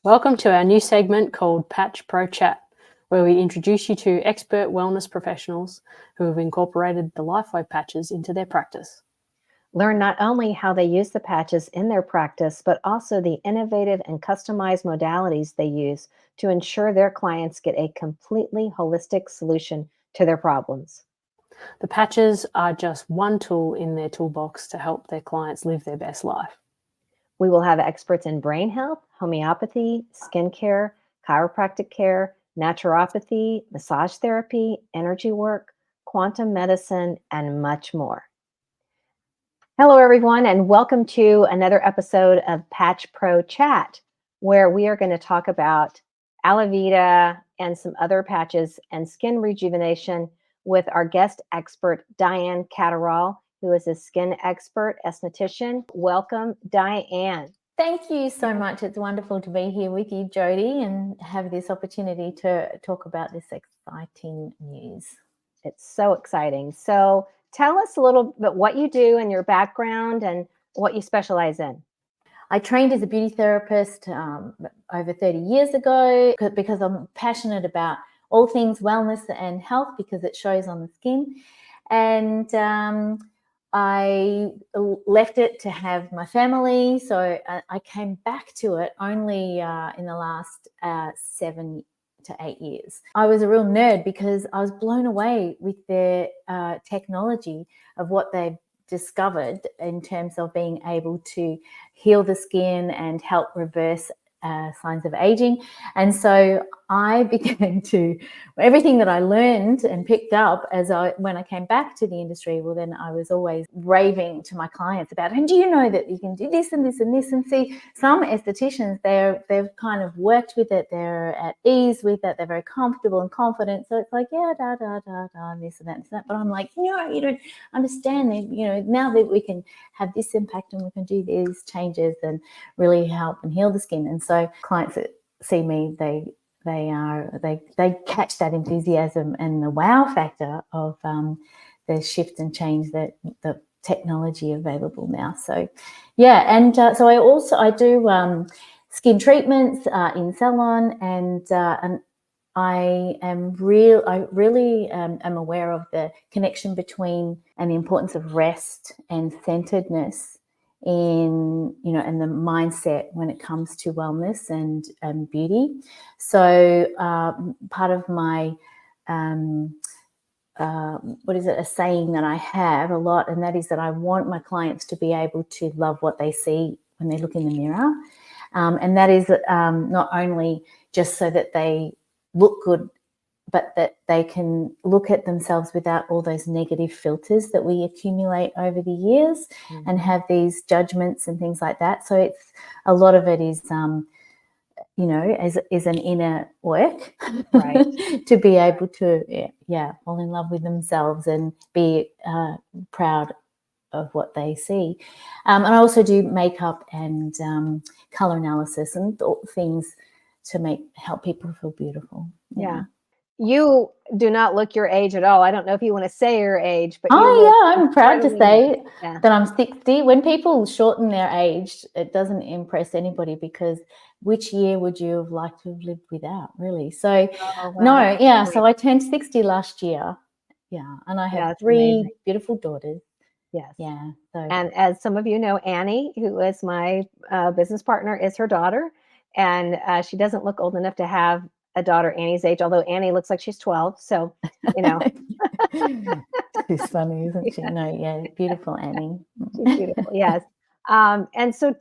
Welcome to our new segment called Patch Pro Chat, where we introduce you to expert wellness professionals who have incorporated the Lifewave patches into their practice. Learn not only how they use the patches in their practice, but also the innovative and customized modalities they use to ensure their clients get a completely holistic solution to their problems. The patches are just one tool in their toolbox to help their clients live their best life. We will have experts in brain health, homeopathy, skincare, chiropractic care, naturopathy, massage therapy, energy work, quantum medicine, and much more. Hello, everyone, and welcome to another episode of Patch Pro Chat, where we are going to talk about Alavida and some other patches and skin rejuvenation with our guest expert, Dianne Catterall, who is a skin expert aesthetician. Welcome, Dianne. Thank you so much. It's wonderful to be here with you, Jody, and have this opportunity to talk about this exciting news. It's so exciting. So tell us a little bit what you do and your background and what you specialize in. I trained as a beauty therapist over 30 years ago because I'm passionate about all things wellness and health because it shows on the skin. And I left it to have my family, so I came back to it only in the last 7 to 8 years. I was a real nerd because I was blown away with their technology of what they've discovered in terms of being able to heal the skin and help reverse signs of aging. And so I began to, everything that I learned and picked up when I came back to the industry, well, then I was always raving to my clients about, and do you know that you can do this and this and this? And see, some aestheticians, they've kind of worked with it, they're at ease with it, they're very comfortable and confident. So it's like, yeah, and this and that and that. But I'm like, no, you don't understand that, now that we can have this impact and we can do these changes and really help and heal the skin. And so clients that see me, they catch that enthusiasm and the wow factor of the shift and change that the technology available now. So yeah, and so I do skin treatments in salon, and I really am aware of the connection between and the importance of rest and centeredness in and the mindset when it comes to wellness and beauty. So part of my a saying that I have a lot, and that is that I want my clients to be able to love what they see when they look in the mirror, and that is not only just so that they look good, but that they can look at themselves without all those negative filters that we accumulate over the years and have these judgments and things like that. So it's a lot of it is, is an inner work, right? To be able to, fall in love with themselves and be proud of what they see. And I also do makeup and color analysis and things to help people feel beautiful. Yeah. You do not look your age at all. I don't know if you want to say your age, but I'm proud to say that I'm 60. When people shorten their age, it doesn't impress anybody because which year would you have liked to have lived without, really? So so I turned 60 last year. Yeah, and I have 3 beautiful daughters. Yes. Yeah. So. And as some of you know, Annie, who is my business partner, is her daughter, and she doesn't look old enough to have a daughter Annie's age, although Annie looks like she's 12. So, She's funny, isn't she? No, yeah, beautiful Annie. She's beautiful, yes. And so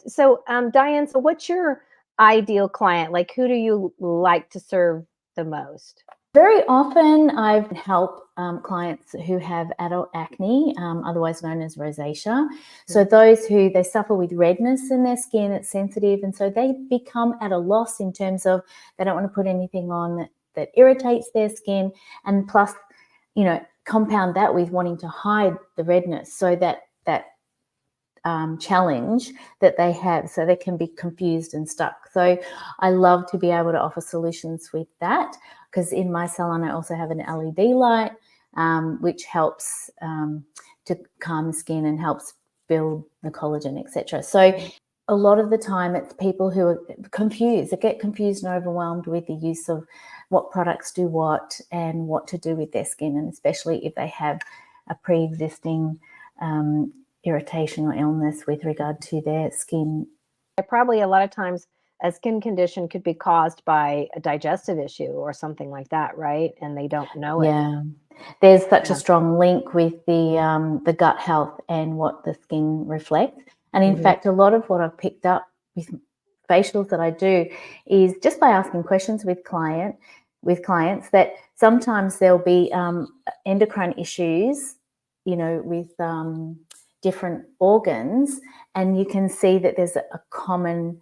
Dianne, so what's your ideal client? Like, who do you like to serve the most? Very often I've helped clients who have adult acne, otherwise known as rosacea. So those who they suffer with redness in their skin, it's sensitive, and so they become at a loss in terms of they don't want to put anything on that irritates their skin, and plus, compound that with wanting to hide the redness, so that challenge that they have, so they can be confused and stuck. So I love to be able to offer solutions with that, because in my salon I also have an LED light which helps to calm the skin and helps build the collagen, etc. So a lot of the time it's people who are confused. They get confused and overwhelmed with the use of what products do what and what to do with their skin, and especially if they have a pre-existing irritation or illness with regard to their skin. Probably a lot of times a skin condition could be caused by a digestive issue or something like that, right? And they don't know it. Yeah, there's such a strong link with the gut health and what the skin reflects. And in fact, a lot of what I've picked up with facials that I do is just by asking questions with clients that sometimes there'll be endocrine issues, you know, with different organs, and you can see that there's a common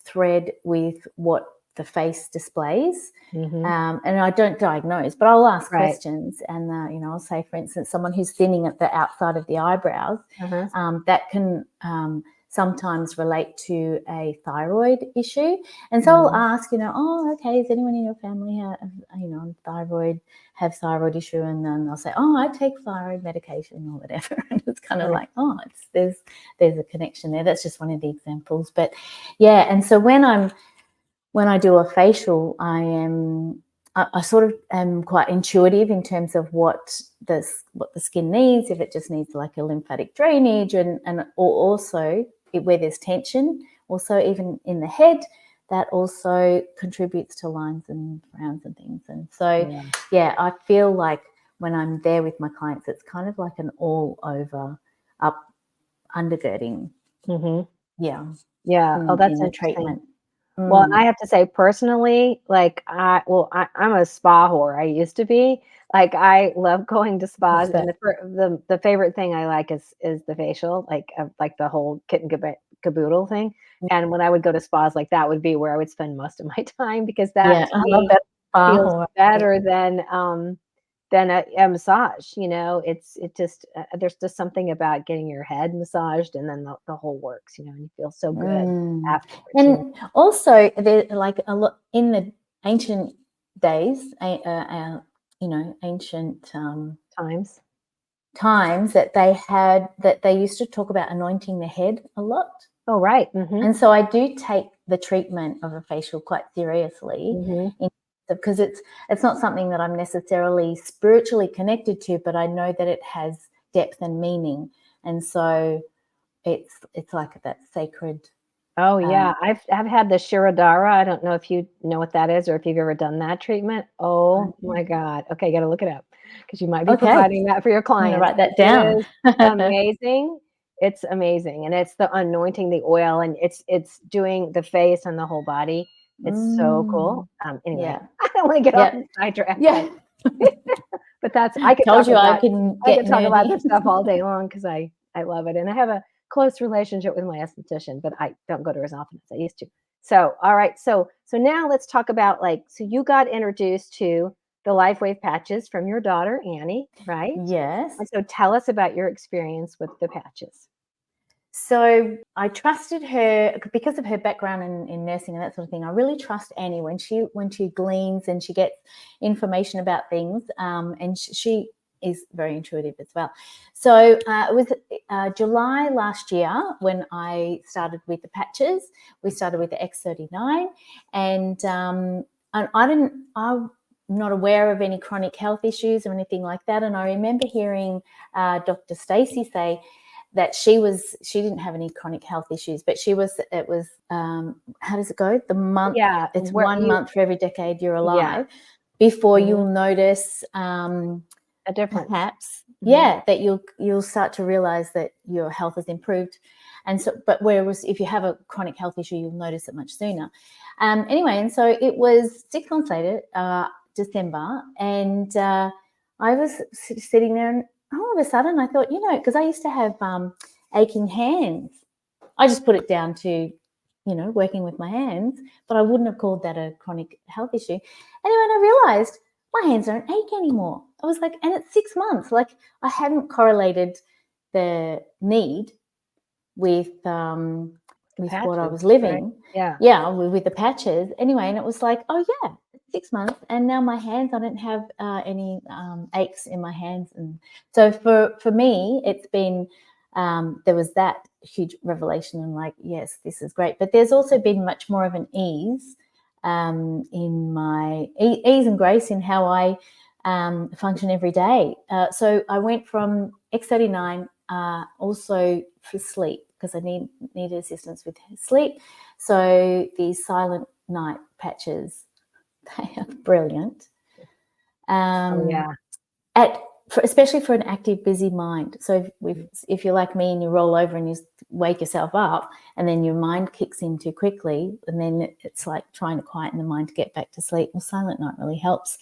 thread with what the face displays. And I don't diagnose, but I'll ask questions, and you know, I'll say, for instance, someone who's thinning at the outside of the eyebrows, that can sometimes relate to a thyroid issue. And so I'll ask, you know, oh, okay, does anyone in your family have thyroid issue? And then they'll say, oh, I take thyroid medication or whatever. And it's kind of like, oh, there's a connection there. That's just one of the examples. But yeah, and so when I do a facial, I sort of am quite intuitive in terms of what the skin needs, if it just needs like a lymphatic drainage, and also where there's tension, also even in the head, that also contributes to lines and frowns and things. And so, yeah, I feel like when I'm there with my clients, it's kind of like an all over up undergirding. Yeah. Oh, that's in interesting. Treatment. Well, I have to say personally, like I'm a spa whore. I used to be. Like I love going to spas, and the favorite thing I like is the facial, like the whole kit and caboodle thing. And when I would go to spas, like that would be where I would spend most of my time, because that to me feels better than a massage. You know, it just there's just something about getting your head massaged, and then the whole works. You know, and you feel so good afterwards. And also, there like a lot in the ancient days, you know, ancient times that they used to talk about anointing the head a lot. Oh, right. And so I do take the treatment of a facial quite seriously, because it's not something that I'm necessarily spiritually connected to, but I know that it has depth and meaning, and so it's like that sacred. Oh yeah, I've had the Shirodara. I don't know if you know what that is, or if you've ever done that treatment. Oh my God. Okay, you got to look it up, because you might be providing that for your clients. I'm gonna write that down. It is amazing. It's amazing, and it's the anointing the oil, and it's doing the face and the whole body. It's so cool. Anyway, I don't want to get off sidetracked. But that's I could talk about this stuff all day long, because I love it, and I have a close relationship with my esthetician, but I don't go to her as often as I used to. So, all right. So now let's talk about so you got introduced to the Lifewave patches from your daughter, Annie, right? Yes. And so tell us about your experience with the patches. So I trusted her because of her background in nursing and that sort of thing. I really trust Annie when she gleans and she gets information about things, and she is very intuitive as well. So it was July last year when I started with the patches. We started with the X39, and I'm not aware of any chronic health issues or anything like that. And I remember hearing Dr. Stacey say that she didn't have any chronic health issues, but it was how does it go? The month, it's 1 month for every decade you're alive before you'll notice a difference, perhaps, that you'll start to realize that your health has improved. And so, but whereas if you have a chronic health issue, you'll notice it much sooner. Anyway, and so it was 6 months later, December, and I was sitting there, and all of a sudden I thought, because I used to have aching hands. I just put it down to, working with my hands, but I wouldn't have called that a chronic health issue. Anyway, and I realized my hands don't ache anymore. I was like, and it's 6 months. Like, I hadn't correlated the need with patches, what I was living. Right? With the patches. Anyway, and it was like, oh yeah, 6 months, and now my hands, I don't have any aches in my hands. And so for me, it's been there was that huge revelation and like, yes, this is great. But there's also been much more of an ease in my ease and grace in how I function every day. So I went from X39 also for sleep, because I needed assistance with sleep. So these silent night patches, they are brilliant. Yeah. Especially for an active, busy mind. So if you're like me and you roll over and you wake yourself up and then your mind kicks in too quickly, and then it's like trying to quieten the mind to get back to sleep. Well, silent night really helps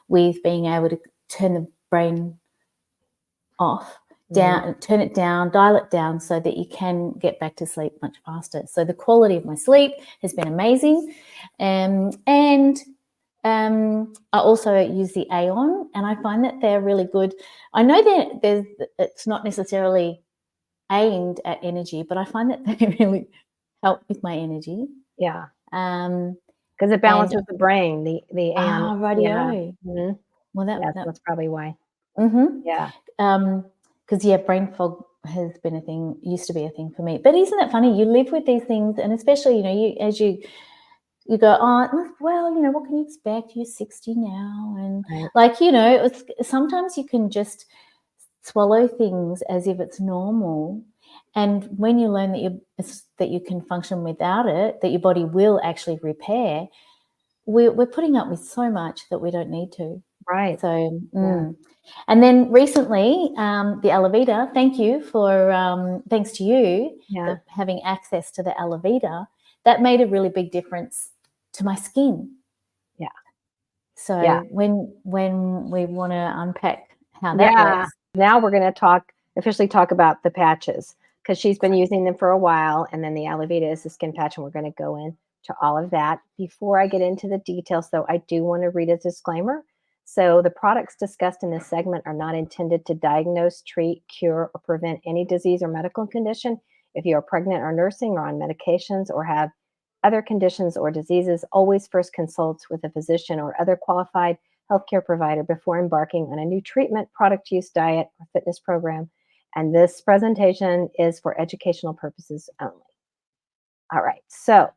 with being able to turn the brain off, down, turn it down, dial it down so that you can get back to sleep much faster. So the quality of my sleep has been amazing. I also use the Aeon, and I find that they're really good. I know that it's not necessarily aimed at energy, but I find that they really help with my energy. Yeah. Because it balances the brain, the Aeon. Ah, radio. Yeah. Well, that's probably why. Yeah. Because brain fog has been a thing, used to be a thing for me. But isn't it funny? You live with these things, and especially, as you go, oh, well, what can you expect? You're 60 now. And sometimes you can just swallow things as if it's normal. And when you learn that you can function without it, that your body will actually repair, we're putting up with so much that we don't need to. Right. So, and then recently, the Alavida, thanks to you for having access to the Alavida, that made a really big difference to my skin. Yeah. So when we want to unpack how that works. Now we're going to officially talk about the patches, because she's been using them for a while, and then the Alavida is the skin patch, and we're going to go into all of that. Before I get into the details, though, I do want to read a disclaimer. So the products discussed in this segment are not intended to diagnose, treat, cure, or prevent any disease or medical condition. If you are pregnant or nursing or on medications or have other conditions or diseases, always first consult with a physician or other qualified healthcare provider before embarking on a new treatment, product use, diet, or fitness program. And this presentation is for educational purposes only. All right. So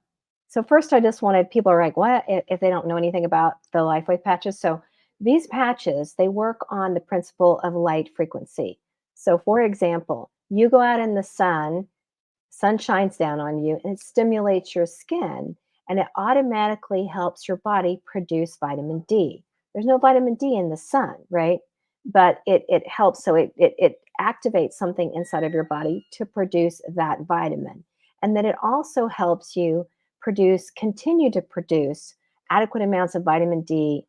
first, I just wanted, people are like, what if they don't know anything about the Lifewave patches? So these patches, they work on the principle of light frequency. So for example, you go out in the sun shines down on you, and it stimulates your skin, and it automatically helps your body produce vitamin D. There's no vitamin D in the sun, right? But it helps. So it activates something inside of your body to produce that vitamin. And then it also helps you continue to produce adequate amounts of vitamin D,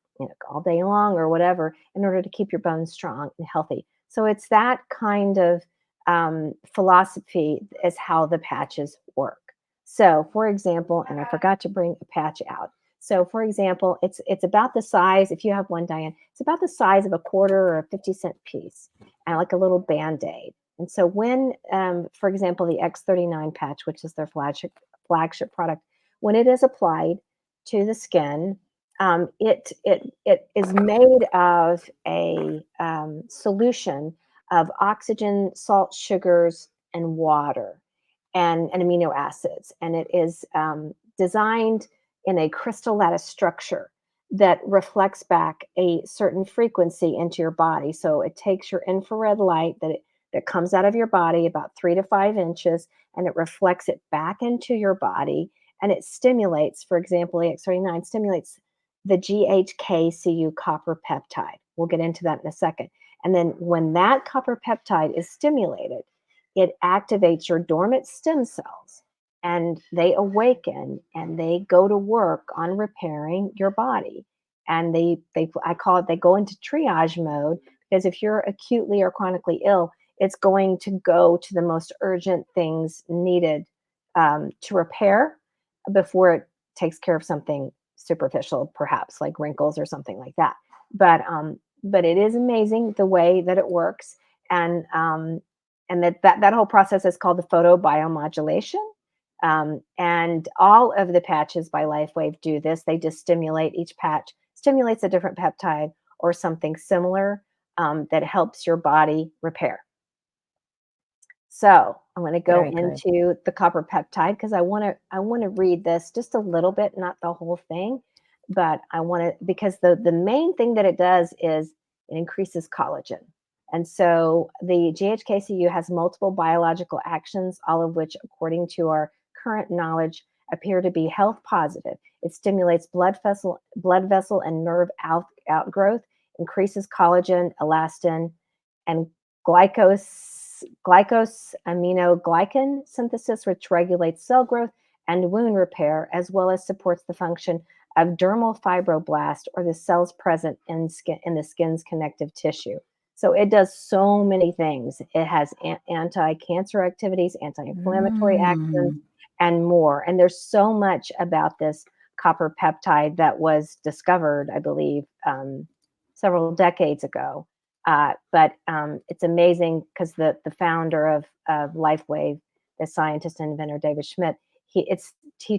all day long or whatever, in order to keep your bones strong and healthy. So it's that kind of philosophy is how the patches work. So for example, and I forgot to bring a patch out. So for example, it's about the size, if you have one, Dianne, it's about the size of a quarter or a 50-cent piece, and like a little Band-Aid. And so when, for example, the X39 patch, which is their flagship product, when it is applied to the skin, it is made of a solution of oxygen, salt, sugars, and water, and amino acids. And it is designed in a crystal lattice structure that reflects back a certain frequency into your body. So it takes your infrared light that comes out of your body about 3 to 5 inches, and it reflects it back into your body, and it stimulates, for example, the X39 stimulates the GHK-Cu copper peptide. We'll get into that in a second. And then when that copper peptide is stimulated, it activates your dormant stem cells, and they awaken and they go to work on repairing your body. And I call it, they go into triage mode, because if you're acutely or chronically ill, it's going to go to the most urgent things needed to repair before it takes care of something superficial, perhaps like wrinkles or something like that. But it is amazing the way that it works, and that whole process is called the photobiomodulation. And all of the patches by Lifewave do this. They just stimulate, each patch stimulates a different peptide or something similar that helps your body repair. So I'm going to go Very good. into the copper peptide because I want to read this just a little bit, not the whole thing, but I want to, because the main thing that it does is it increases collagen. And so the GHKCU has multiple biological actions, all of which, according to our current knowledge, appear to be health positive. It stimulates blood vessel and nerve outgrowth, increases collagen, elastin, and glycosaminoglycan synthesis, which regulates cell growth and wound repair, as well as supports the function of dermal fibroblast, or the cells present in the skin's connective tissue. So it does so many things. It has anti-cancer activities, anti-inflammatory actions, and more. And there's so much about this copper peptide that was discovered, I believe, several decades ago. But it's amazing because the founder of Lifewave, the scientist and inventor David Schmidt, he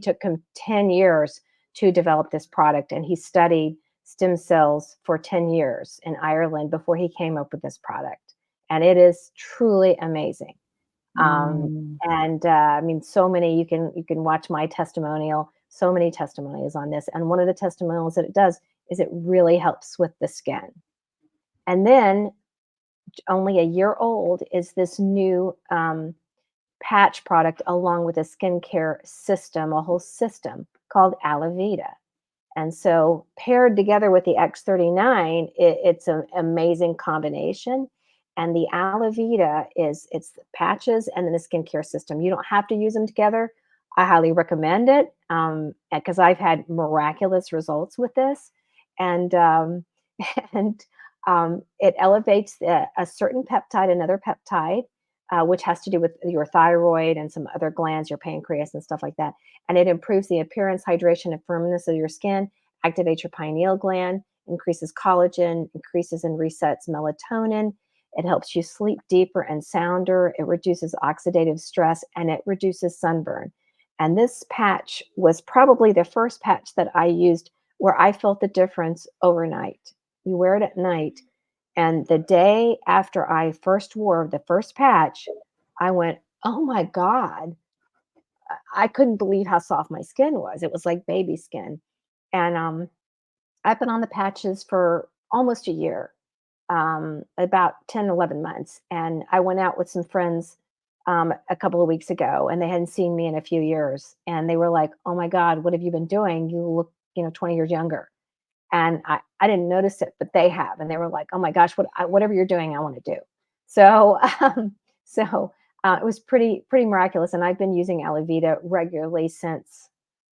took him 10 years to develop this product, and he studied stem cells for 10 years in Ireland before he came up with this product. And it is truly amazing. And I mean, so many, you can watch my testimonial, so many testimonials on this. And one of the testimonials that it does is it really helps with the skin. And then only a year old is this new patch product, along with a skincare system, a whole system called Alavida. And so paired together with the X39, it's an amazing combination. And the Alavida it's the patches and then the skincare system. You don't have to use them together. I highly recommend it because I've had miraculous results with this. And it elevates a certain peptide, another peptide, which has to do with your thyroid and some other glands, your pancreas and stuff like that. And it improves the appearance, hydration, and firmness of your skin, activates your pineal gland, increases collagen, increases and resets melatonin. It helps you sleep deeper and sounder. It reduces oxidative stress, and it reduces sunburn. And this patch was probably the first patch that I used where I felt the difference overnight. You wear it at night. And the day after I first wore the first patch, I went, oh my God, I couldn't believe how soft my skin was. It was like baby skin. And I've been on the patches for almost a year, about 10, 11 months. And I went out with some friends a couple of weeks ago, and they hadn't seen me in a few years. And they were like, oh my God, what have you been doing? You look, 20 years younger. And I didn't notice it, but they have. And they were like, oh my gosh, whatever you're doing, I want to do. So, it was pretty miraculous. And I've been using Alavida regularly since,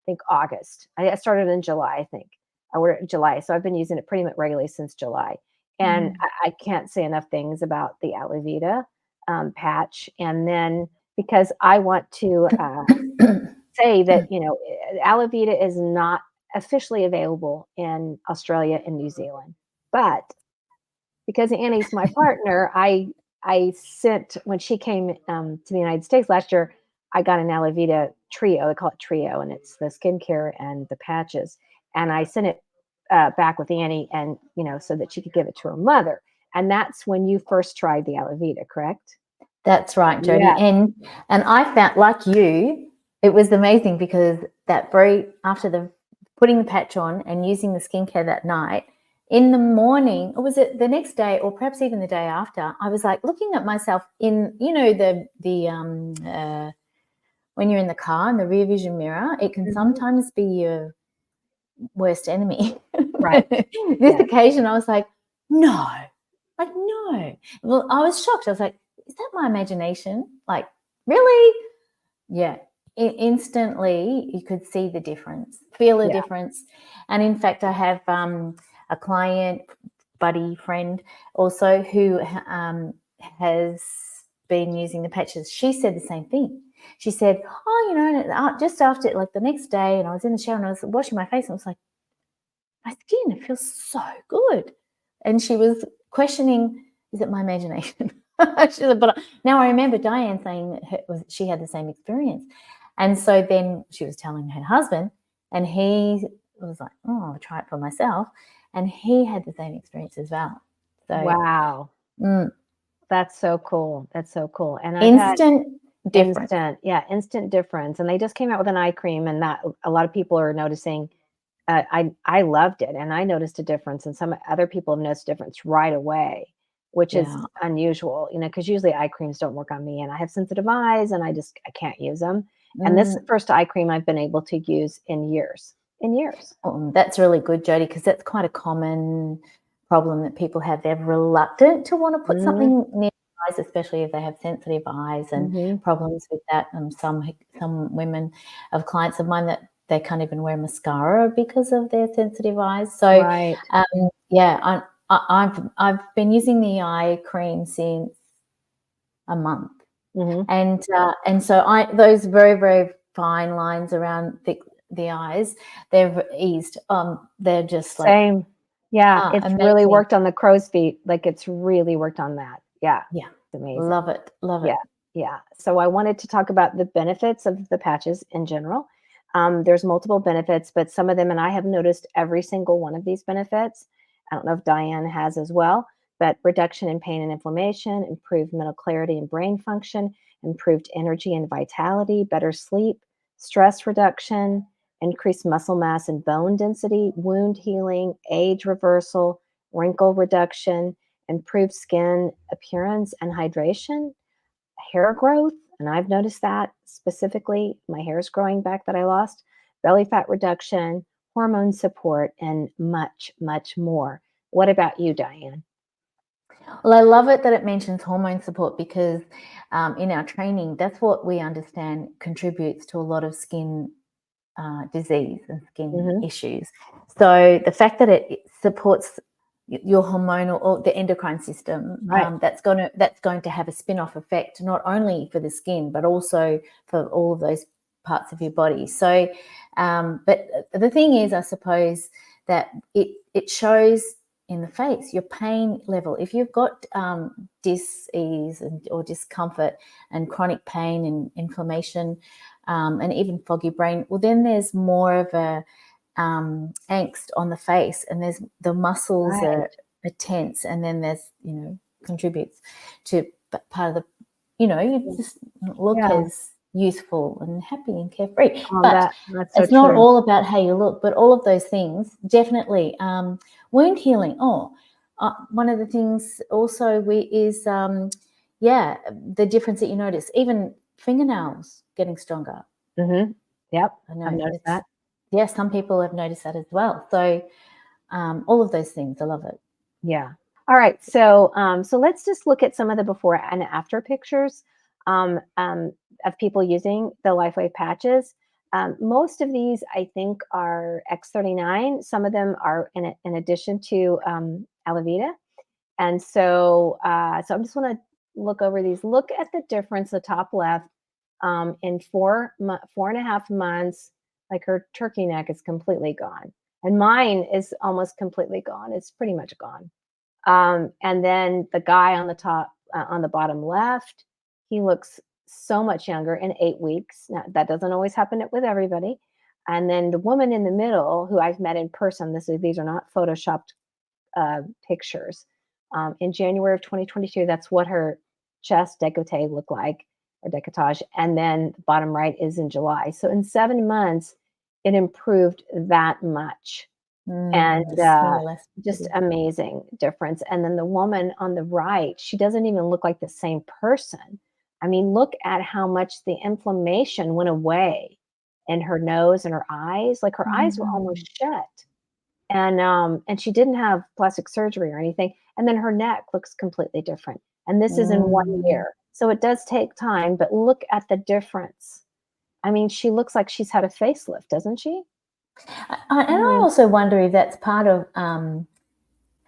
I think, August. I started in July, I think. I ordered it in July. So I've been using it pretty much regularly since July. And I can't say enough things about the Alavida patch. And then because I want to say that, Alavida is not officially available in Australia and New Zealand. But because Annie's my partner, I sent, when she came to the United States last year, I got an Alavida trio. I call it trio, and it's the skincare and the patches. And I sent it back with Annie, and so that she could give it to her mother. And that's when you first tried the Alavida, correct? That's right, Jody. Yeah. And I found, like you, it was amazing because after the putting the patch on and using the skincare that night, in the morning, or was it the next day, or perhaps even the day after, I was like looking at myself in, when you're in the car in the rear vision mirror, it can sometimes be your worst enemy. Right. This occasion, I was like, no. Well, I was shocked. I was like, is that my imagination? Like, really? Yeah. Instantly, you could see the difference, feel a difference. And in fact, I have a client, buddy, friend also who has been using the patches. She said the same thing. She said, just after, like the next day, and I was in the shower and I was washing my face, and I was like, my skin, it feels so good. And she was questioning, is it my imagination? She said, but now I remember Dianne saying that she had the same experience. And so then she was telling her husband, and he was like, oh, I'll try it for myself. And he had the same experience as well. So, wow. That's so cool. That's so cool. And I've had Instant difference. instant difference. And they just came out with an eye cream, and that a lot of people are noticing. I loved it, and I noticed a difference, and some other people have noticed a difference right away, which is Yeah. unusual, because usually eye creams don't work on me, and I have sensitive eyes, and I can't use them. And this is the first eye cream I've been able to use in years. Oh, that's really good, Jody, because that's quite a common problem that people have. They're reluctant to want to put something near their eyes, especially if they have sensitive eyes and problems with that. And some women of clients of mine that they can't even wear mascara because of their sensitive eyes. So, Right. I've been using the eye cream since a month, and so those very, very fine lines around the eyes, they've eased. They're just like Same. Yeah, it's amazing. really worked on the crow's feet. Like, it's really worked on that. Yeah. Yeah. It's amazing. Love it. Yeah. So I wanted to talk about the benefits of the patches in general. There's multiple benefits, but some of them, and I have noticed every single one of these benefits. I don't know if Dianne has as well, but reduction in pain and inflammation, improved mental clarity and brain function, improved energy and vitality, better sleep, stress reduction, increased muscle mass and bone density, wound healing, age reversal, wrinkle reduction, improved skin appearance and hydration, hair growth, and I've noticed that specifically. My hair is growing back that I lost, belly fat reduction, hormone support, and much, much more. What about you, Dianne? Well, I love it that it mentions hormone support because in our training, that's what we understand contributes to a lot of skin disease and skin issues. So the fact that it supports your hormonal or the endocrine system, Right. that's going to have a spin-off effect, not only for the skin, but also for all of those parts of your body. So, but the thing is, I suppose that it shows in the face, your pain level. If you've got dis-ease or discomfort and chronic pain and inflammation, and even foggy brain, well, then there's more of a angst on the face, and there's the muscles are tense, and then there's contributes to part of the you just look as youthful and happy and carefree. But that's so it's not true. all about how you look, but all of those things definitely. Wound healing. One of the things also is the difference that you notice. Even fingernails getting stronger. Yep, I know I've noticed that. Yeah, some people have noticed that as well. So all of those things, I love it. Yeah. All right. So so let's just look at some of the before and after pictures of people using the Lifewave patches. Most of these, I think, are X39. Some of them are in addition to Alavida. And so so I'm just want to look over these. Look at the difference, the top left, in 4.5 months. Like, her turkey neck is completely gone, and mine is almost completely gone. It's pretty much gone. And then the guy on the top, on the bottom left, he looks so much younger in 8 weeks. Now, that doesn't always happen with everybody. And then the woman in the middle, who I've met in person, these are not photoshopped pictures. In January of 2022, that's what her chest décolleté looked like, or décolletage. And then the bottom right is in July. So in 7 months, it improved that much. And just amazing difference. And then the woman on the right, she doesn't even look like the same person. I mean, look at how much the inflammation went away in her nose and her eyes. Like, her eyes were almost shut. And she didn't have plastic surgery or anything. And then her neck looks completely different. And this is in 1 year. So it does take time, but look at the difference. I mean, she looks like she's had a facelift, doesn't she? And I also wonder if that's part of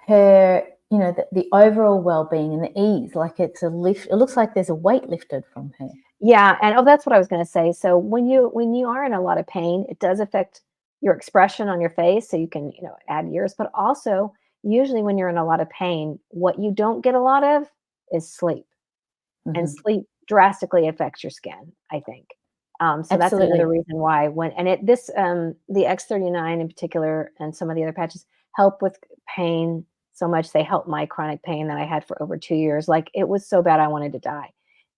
her, the overall well-being and the ease. Like, it's a lift. It looks like there's a weight lifted from her. Yeah, and that's what I was going to say. So when you are in a lot of pain, it does affect your expression on your face. So you can add years, but also usually when you're in a lot of pain, what you don't get a lot of is sleep, and sleep drastically affects your skin, I think. So that's another reason why the X39 in particular, and some of the other patches help with pain, so much. They helped my chronic pain that I had for over 2 years. Like, it was so bad I wanted to die,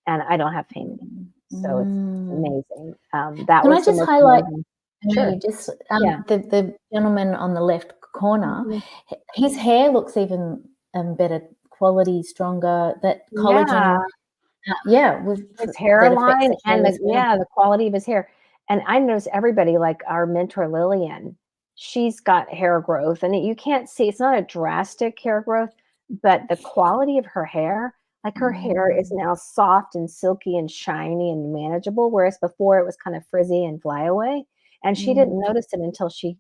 and I don't have pain anymore. So it's amazing. That Can I was the just most highlight? amazing. I know Sure. you just Yeah. the gentleman on the left corner, Mhm. his hair looks even better quality, stronger. That Yeah. collagen, with His that affects hairline the and hair as well. the quality of his hair. And I notice everybody, like our mentor Lillian, she's got hair growth, and you can't see, it's not a drastic hair growth, but the quality of her hair, like her hair is now soft and silky and shiny and manageable, whereas before it was kind of frizzy and fly away. And she didn't notice it until she,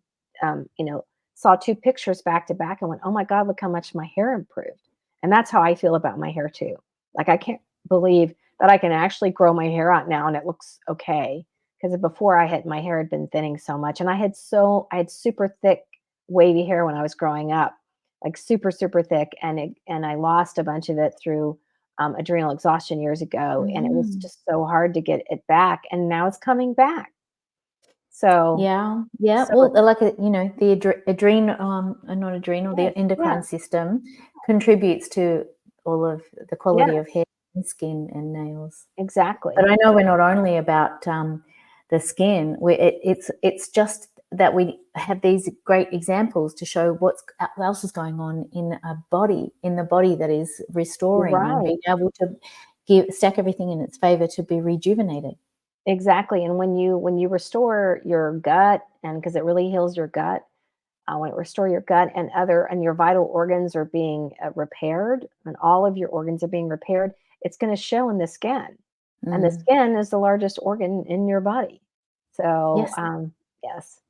saw 2 pictures back to back and went, "Oh my God, look how much my hair improved." And that's how I feel about my hair too. Like, I can't believe that I can actually grow my hair out now and it looks okay. Because before my hair had been thinning so much, and I had super thick wavy hair when I was growing up, like super, super thick. And I lost a bunch of it through adrenal exhaustion years ago. And it was just so hard to get it back. And now it's coming back. So, Yeah. so Well, like the adrenal, not adrenal, the endocrine yeah, system contributes to all of the quality yeah, of hair and skin and nails. exactly. But I know we're not only about the skin. It's just that we have these great examples to show what else is going on in the body that is restoring and Right. being able to stack everything in its favor to be rejuvenated. Exactly. And when you restore your gut, and because it really heals your gut, when it restore your gut and your vital organs are being repaired, and all of your organs are being repaired, it's going to show in the skin. And the skin is the largest organ in your body. So, Yes. yes.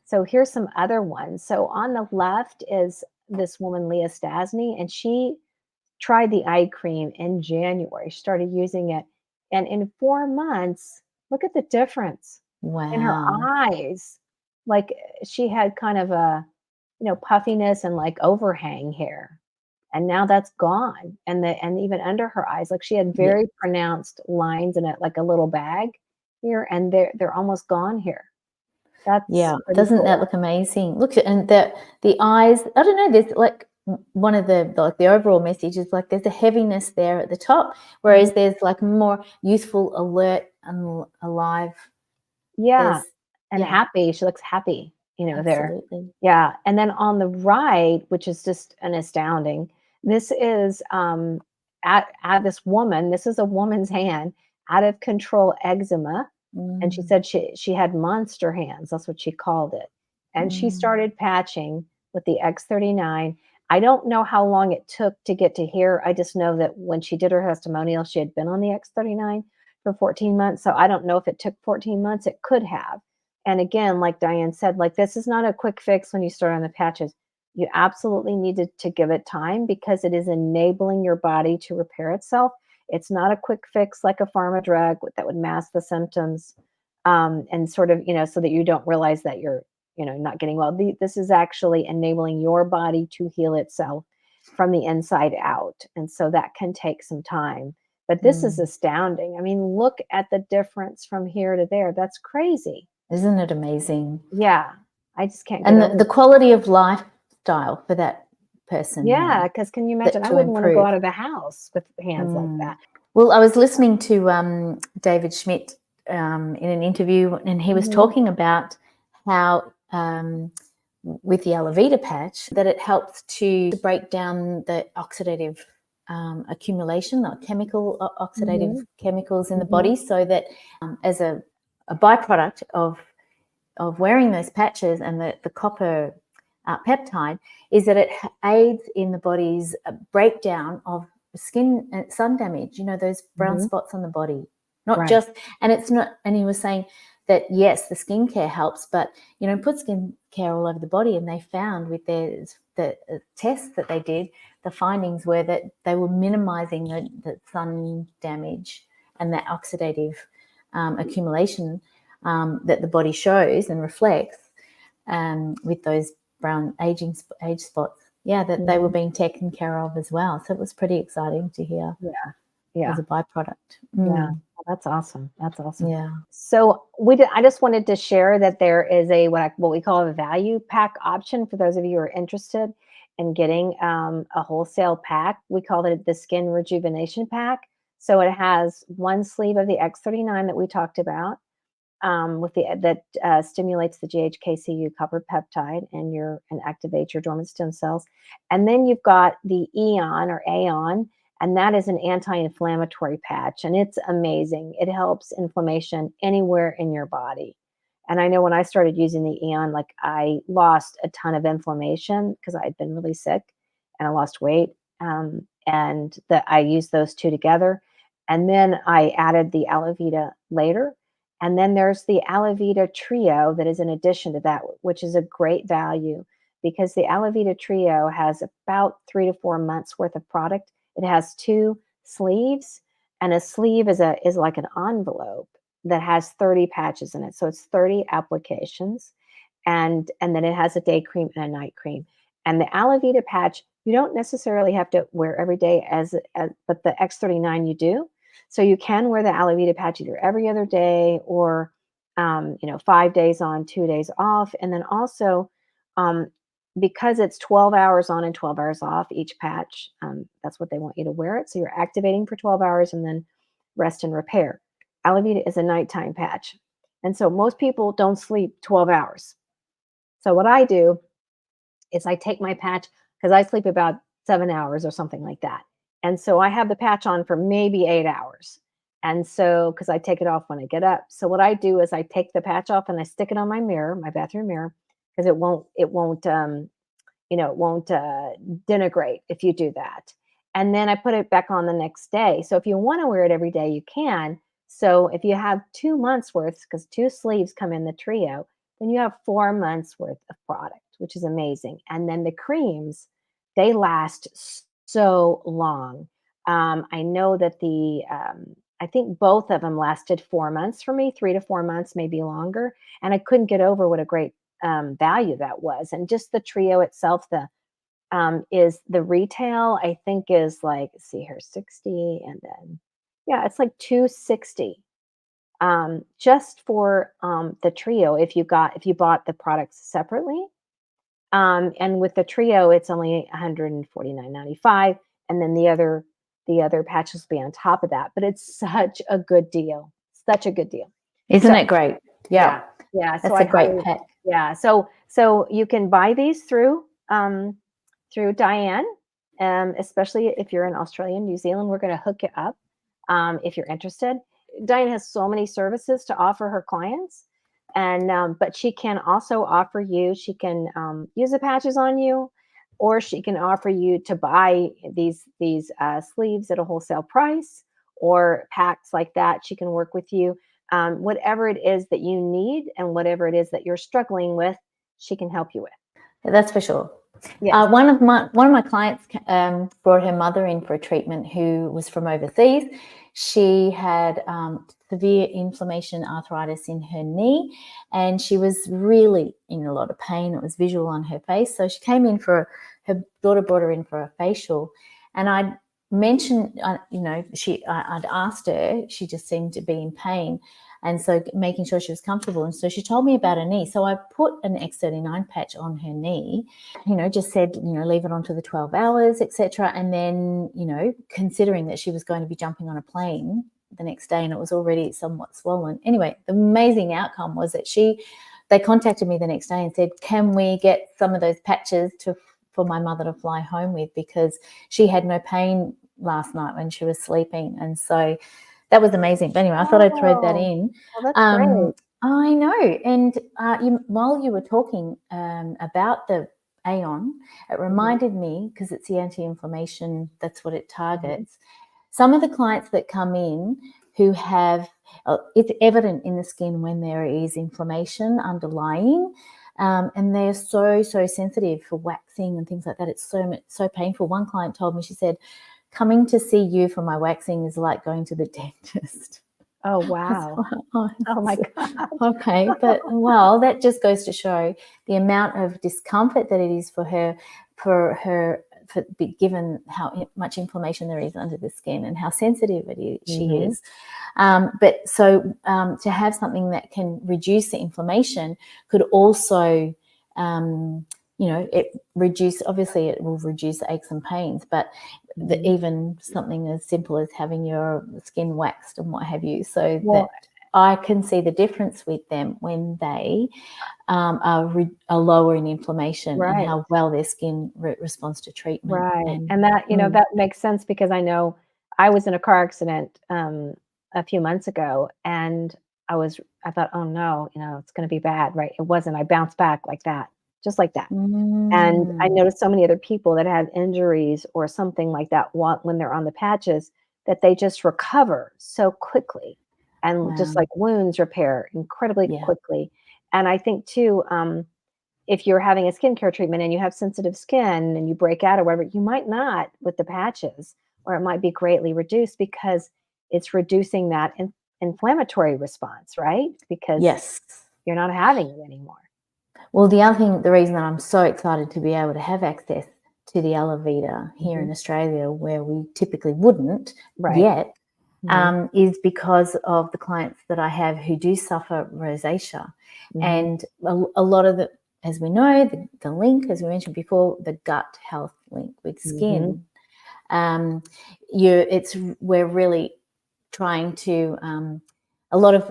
So here's some other ones. So on the left is this woman, Leah Stasny, and she tried the eye cream in January. She started using it. And in 4 months, look at the difference in her Wow. eyes. Like, she had kind of a, puffiness and like overhang hair. And now that's gone. And even under her eyes, like, she had Yeah. very pronounced lines in it, like a little bag here, and they're almost gone here. That's pretty Doesn't that cool. look amazing? Look, and the eyes. I don't know. There's like one of the overall message is like there's a heaviness there at the top, whereas there's like more youthful, alert, and alive. Yeah, There's and happy. She looks happy, there. absolutely. Yeah, and then on the right, which is just an astounding, this is at this woman. This is a woman's hand, out of control eczema, and she said she had monster hands. That's what she called it, and she started patching with the X39. I don't know how long it took to get to here. I just know that when she did her testimonial, she had been on the X39 for 14 months. So I don't know if it took 14 months. It could have. And again, like Dianne said, like, this is not a quick fix when you start on the patches. You absolutely need to give it time, because it is enabling your body to repair itself. It's not a quick fix like a pharma drug that would mask the symptoms, and sort of, so that you don't realize that you're, not getting well. This is actually enabling your body to heal itself from the inside out. And so that can take some time. But this is astounding. I mean, look at the difference from here to there. That's crazy. Isn't it amazing? Yeah. I just can't get And over the it. quality of lifestyle for that person. Yeah, because can you imagine? I to wouldn't want to go improve. out of the house with hands like that. Well, I was listening to David Schmidt in an interview, and he was talking about how with the Alavida patch that it helps to break down the oxidative accumulation, or oxidative chemicals in the body, so that as a byproduct of wearing those patches and the copper peptide is that it aids in the body's breakdown of skin and sun damage, those brown spots on the body. Not just, and it's not, and he was saying that yes, the skincare helps, but put skincare all over the body, and they found with the tests that they did, the findings were that they were minimizing the sun damage and that oxidative accumulation that the body shows and reflects with those brown age spots. Yeah, that they were being taken care of as well. So it was pretty exciting to hear. Yeah. As a byproduct. Yeah. Well, that's awesome. That's awesome. Yeah. So I just wanted to share that there is what we call a value pack option for those of you who are interested. and getting a wholesale pack. We called it the Skin Rejuvenation Pack. So it has one sleeve of the X39 that we talked about, that stimulates the GHKCU copper peptide and activates your dormant stem cells. And then you've got the Aeon, and that is an anti-inflammatory patch, and it's amazing. It helps inflammation anywhere in your body. And I know when I started using the Aeon, like I lost a ton of inflammation because I had been really sick and I lost weight. And that I used those two together. And then I added the Alavida later. And then there's the Alavida Trio that is in addition to that, which is a great value because the Alavida Trio has about 3 to 4 months worth of product. It has 2 sleeves, and a sleeve is like an envelope that has 30 patches in it. So it's 30 applications. And then it has a day cream and a night cream. And the Alavida patch, you don't necessarily have to wear every day but the X39 you do. So you can wear the Alavida patch either every other day or 5 days on, 2 days off. And then also because it's 12 hours on and 12 hours off each patch, that's what they want you to wear it. So you're activating for 12 hours and then rest and repair. Alavida is a nighttime patch. And so most people don't sleep 12 hours. So what I do is I take my patch, because I sleep about 7 hours or something like that. And so I have the patch on for maybe 8 hours. And so, because I take it off when I get up. So what I do is I take the patch off and I stick it on my mirror, my bathroom mirror, because it won't denigrate if you do that. And then I put it back on the next day. So if you want to wear it every day, you can. So if you have 2 months worth, because 2 sleeves come in the trio, then you have 4 months worth of product, which is amazing. And then the creams, they last so long. I know that I think both of them lasted 4 months for me, 3 to 4 months, maybe longer. And I couldn't get over what a great value that was. And just the trio itself, is the retail, I think is like, let's see here, 60, and then, yeah, it's like 260 just for the trio if you bought the products separately. And with the trio, it's only $149.95, and then the other patches will be on top of that. But it's such a good deal, Isn't it great? Yeah. So That's a great pack. Yeah. So you can buy these through Dianne, especially if you're in Australia and New Zealand. We're going to hook you up if you're interested. Dianne has so many services to offer her clients, and but she can also offer you. She can use the patches on you, or she can offer you to buy these sleeves at a wholesale price or packs like that. She can work with you. Whatever it is that you need and whatever it is that you're struggling with, she can help you with. That's for sure. Yes. One of my clients brought her mother in for a treatment who was from overseas. She had severe inflammation, arthritis in her knee, and she was really in a lot of pain. It was visual on her face. So she came in her daughter brought her in for a facial, and I'd mentioned, I'd asked her, she just seemed to be in pain. And so making sure she was comfortable. And so she told me about her knee. So I put an X39 patch on her knee, just said, leave it on to the 12 hours, etc. And then, considering that she was going to be jumping on a plane the next day and it was already somewhat swollen. Anyway, the amazing outcome was that they contacted me the next day and said, can we get some of those patches for my mother to fly home with, because she had no pain last night when she was sleeping. And so that was amazing. But anyway, I thought I'd throw that in. Oh, that's great. I know. And while you were talking about the Aeon, it reminded me, because it's the anti-inflammation, that's what it targets. Some of the clients that come in who have, it's evident in the skin when there is inflammation underlying, and they're so sensitive for waxing and things like that. It's so painful. One client told me, she said, coming to see you for my waxing is like going to the dentist. Oh, wow. Oh my God. Okay. But well, that just goes to show the amount of discomfort that it is for her, given how much inflammation there is under the skin and how sensitive she is. But so to have something that can reduce the inflammation could also obviously it will reduce aches and pains, but even something as simple as having your skin waxed and what have you, so that I can see the difference with them when they are lower in inflammation and how well their skin responds to treatment. Right. And that, that makes sense, because I know I was in a car accident a few months ago, and I thought, oh no, it's going to be bad. Right. It wasn't. I bounced back like that, just like that. And I noticed so many other people that had injuries or something like that when they're on the patches, that they just recover so quickly, and just like wounds repair incredibly quickly. And I think too, if you're having a skincare treatment and you have sensitive skin and you break out or whatever, you might not with the patches, or it might be greatly reduced, because it's reducing that inflammatory response, right? Because you're not having it anymore. Well, the reason that I'm so excited to be able to have access to the Alavida here in Australia, where we typically wouldn't yet, is because of the clients that I have who do suffer rosacea. And a lot of the, as we know, the link, as we mentioned before, the gut health link with skin, we're really trying to, a lot of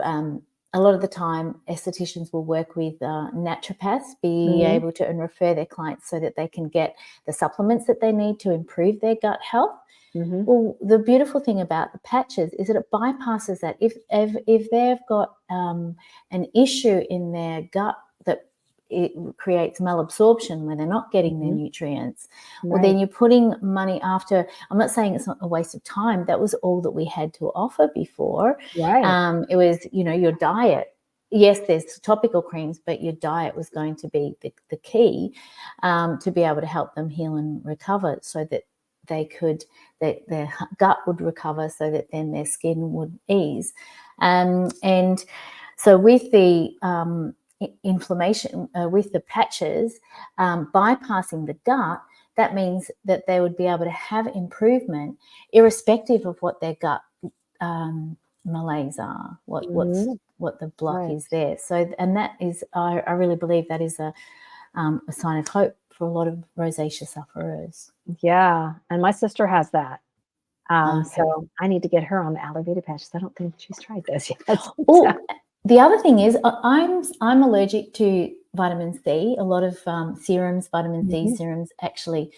the time, aestheticians will work with naturopaths, be able to and refer their clients so that they can get the supplements that they need to improve their gut health. Well, the beautiful thing about the patches is that it bypasses that. If they've got an issue in their gut that it creates malabsorption where they're not getting their nutrients, well, then you're putting money after. I'm not saying it's not a waste of time. That was all that we had to offer before. It was, your diet. Yes, there's topical creams, but your diet was going to be the key to be able to help them heal and recover, so that their gut would recover, so that then their skin would ease. And so with the inflammation, with the patches, bypassing the gut, that means that they would be able to have improvement irrespective of what their gut malaise are, what the block is there. So, and that is, I really believe that is a sign of hope for a lot of rosacea sufferers. Yeah, and my sister has that. So I need to get her on the Alavida patches. I don't think she's tried those yet. The other thing is, I'm allergic to vitamin C. A lot of serums, vitamin C serums, actually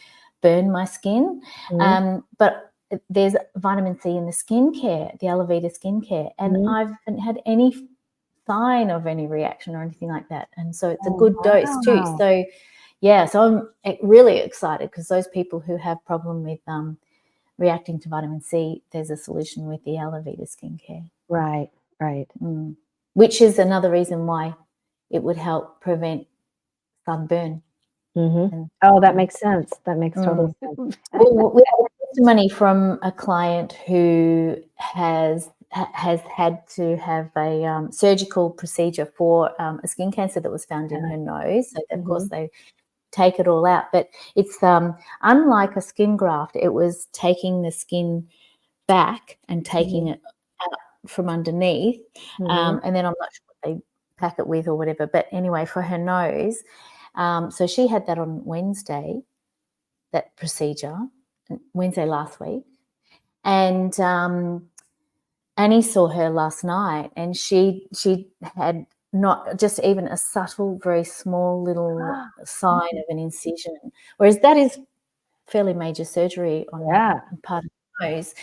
burn my skin. But there's vitamin C in the skincare, the Alavida skincare, and I haven't had any sign of any reaction or anything like that. And so it's a good dose too. So so I'm really excited, because those people who have problem with reacting to vitamin C, there's a solution with the Alavida skincare. Right. Which is another reason why it would help prevent sunburn. That makes sense. That makes total sense. Well, we have a testimony from a client who has had to have a surgical procedure for a skin cancer that was found in her nose. So of course they take it all out, but it's unlike a skin graft. It was taking the skin back and taking it out from underneath, and then I'm not sure what they pack it with or whatever, but anyway, for her nose, so she had that on Wednesday, that procedure, Wednesday last week, and Annie saw her last night, and she had not just even a subtle, very small little sign of an incision, whereas that is fairly major surgery on part of the nose.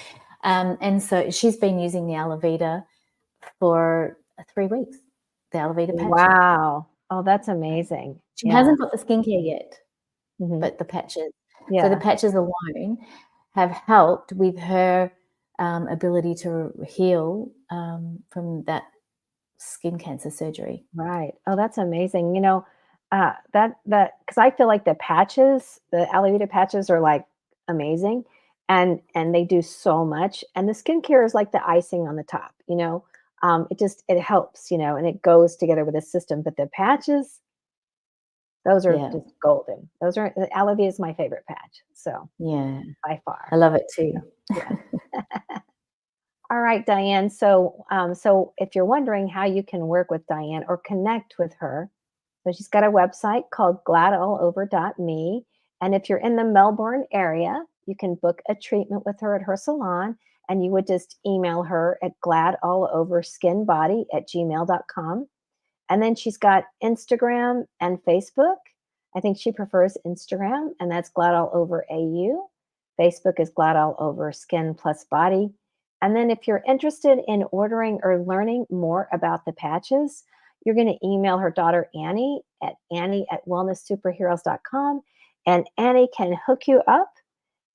And so she's been using the Alavida for 3 weeks, the Alavida patches. Wow. Oh, that's amazing. She hasn't got the skincare yet, but the patches. So the patches alone have helped with her ability to heal from that skin cancer surgery. Right. Oh, that's amazing. That because I feel like the patches, the Alavida patches, are like amazing, and they do so much. And the skincare is like the icing on the top. It helps. And it goes together with the system. But the patches, those are just golden. Those are Alavida is my favorite patch. So by far, I love it too. All right, Dianne. So if you're wondering how you can work with Dianne or connect with her, So she's got a website called gladallover.me. And if you're in the Melbourne area, you can book a treatment with her at her salon. And you would just email her at gladalloverskinbody@gmail.com. And then she's got Instagram and Facebook. I think she prefers Instagram, and that's gladalloverau. Facebook is gladalloverskin+body. And then if you're interested in ordering or learning more about the patches, you're going to email her daughter Annie at wellnesssuperheroes.com. And Annie can hook you up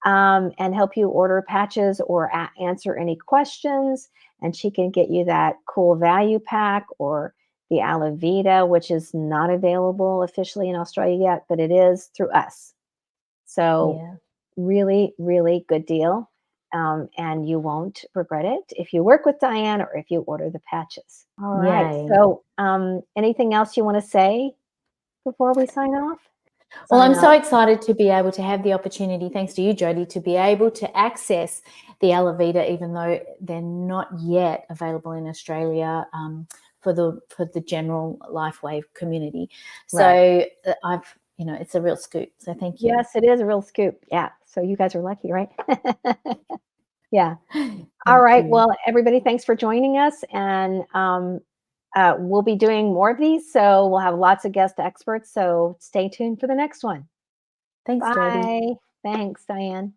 and help you order patches or answer any questions. And she can get you that cool value pack or the Alavida, which is not available officially in Australia yet, but it is through us. So really, really good deal. And you won't regret it if you work with Dianne or if you order the patches. All right. Yay. So anything else you want to say before we sign off? Well, I'm so excited to be able to have the opportunity, thanks to you, Jody, to be able to access the Alavida, even though they're not yet available in Australia for the general Lifewave community. So I've, it's a real scoop. So thank you. Yes, it is a real scoop. Yeah. So you guys are lucky, right? Yeah. All right. Well, everybody, thanks for joining us. And we'll be doing more of these. So we'll have lots of guest experts. So stay tuned for the next one. Thanks, Bye. Jody. Thanks, Dianne.